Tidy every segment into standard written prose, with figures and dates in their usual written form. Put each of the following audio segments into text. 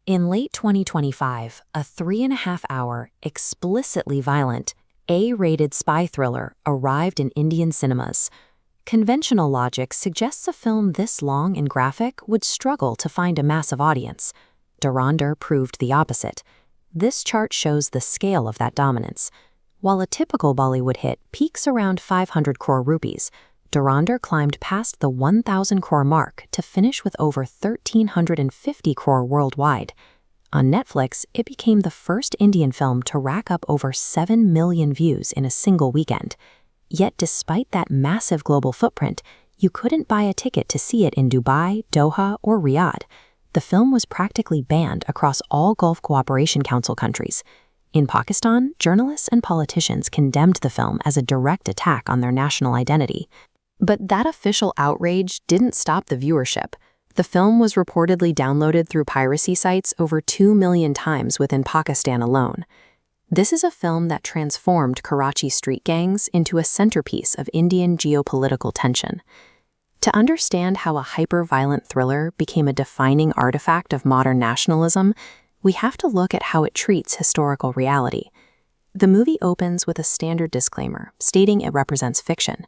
In late 2025, a 3.5-hour, explicitly violent, A-rated spy thriller arrived in Indian cinemas. Conventional logic suggests a film this long and graphic would struggle to find a massive audience. Dhurandhar proved the opposite. This chart shows the scale of that dominance. While a typical Bollywood hit peaks around 500 crore rupees, Dhurandhar climbed past the 1,000 crore mark to finish with over 1,350 crore worldwide. On Netflix, it became the first Indian film to rack up over 7 million views in a single weekend. Yet despite that massive global footprint, you couldn't buy a ticket to see it in Dubai, Doha, or Riyadh. The film was practically banned across all Gulf Cooperation Council countries. In Pakistan, journalists and politicians condemned the film as a direct attack on their national identity. But that official outrage didn't stop the viewership. The film was reportedly downloaded through piracy sites over 2 million times within Pakistan alone. This is a film that transformed Karachi street gangs into a centerpiece of Indian geopolitical tension. To understand how a hyper-violent thriller became a defining artifact of modern nationalism, we have to look at how it treats historical reality. The movie opens with a standard disclaimer, stating it represents fiction.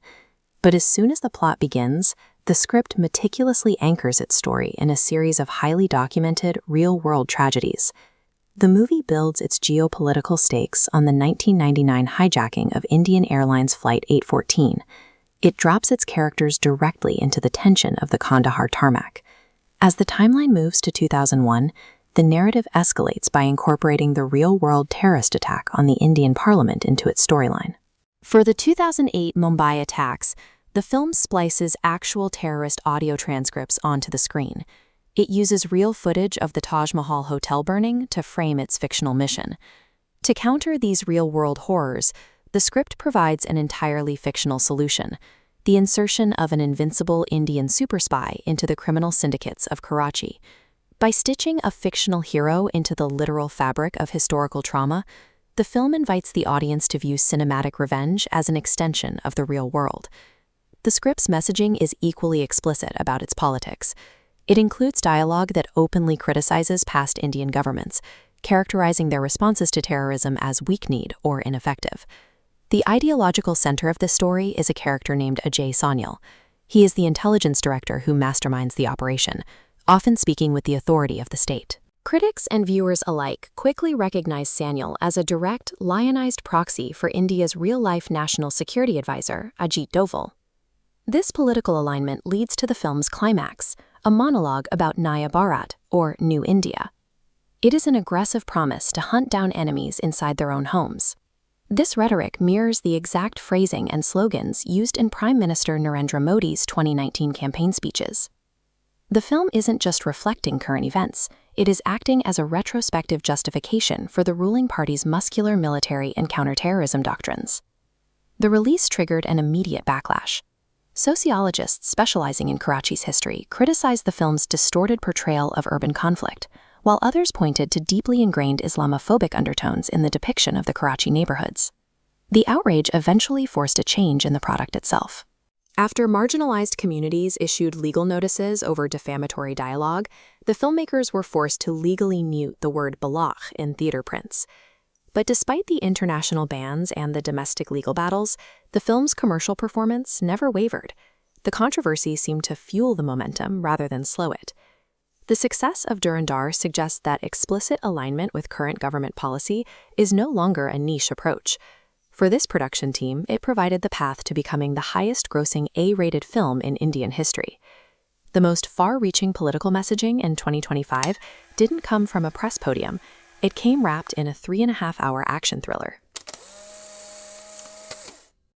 But as soon as the plot begins, the script meticulously anchors its story in a series of highly documented, real-world tragedies. The movie builds its geopolitical stakes on the 1999 hijacking of Indian Airlines Flight 814. It drops its characters directly into the tension of the Kandahar tarmac. As the timeline moves to 2001, the narrative escalates by incorporating the real-world terrorist attack on the Indian parliament into its storyline. For the 2008 Mumbai attacks, the film splices actual terrorist audio transcripts onto the screen. It uses real footage of the Taj Mahal hotel burning to frame its fictional mission. To counter these real-world horrors, the script provides an entirely fictional solution: the insertion of an invincible Indian super spy into the criminal syndicates of Karachi. By stitching a fictional hero into the literal fabric of historical trauma, the film invites the audience to view cinematic revenge as an extension of the real world. The script's messaging is equally explicit about its politics. It includes dialogue that openly criticizes past Indian governments, characterizing their responses to terrorism as weak-kneed or ineffective. The ideological center of this story is a character named Ajay Sanyal. He is the intelligence director who masterminds the operation, often speaking with the authority of the state. Critics and viewers alike quickly recognize Sanyal as a direct, lionized proxy for India's real-life national security advisor, Ajit Doval. This political alignment leads to the film's climax, a monologue about Naya Bharat, or New India. It is an aggressive promise to hunt down enemies inside their own homes. This rhetoric mirrors the exact phrasing and slogans used in Prime Minister Narendra Modi's 2019 campaign speeches. The film isn't just reflecting current events, it is acting as a retrospective justification for the ruling party's muscular military and counterterrorism doctrines. The release triggered an immediate backlash. Sociologists specializing in Karachi's history criticized the film's distorted portrayal of urban conflict, while others pointed to deeply ingrained Islamophobic undertones in the depiction of the Karachi neighborhoods. The outrage eventually forced a change in the product itself. After marginalized communities issued legal notices over defamatory dialogue, the filmmakers were forced to legally mute the word balagh in theater prints. But despite the international bans and the domestic legal battles, the film's commercial performance never wavered. The controversy seemed to fuel the momentum rather than slow it. The success of Dhurandhar suggests that explicit alignment with current government policy is no longer a niche approach. For this production team, it provided the path to becoming the highest-grossing A-rated film in Indian history. The most far-reaching political messaging in 2025 didn't come from a press podium. It came wrapped in a 3.5-hour action thriller.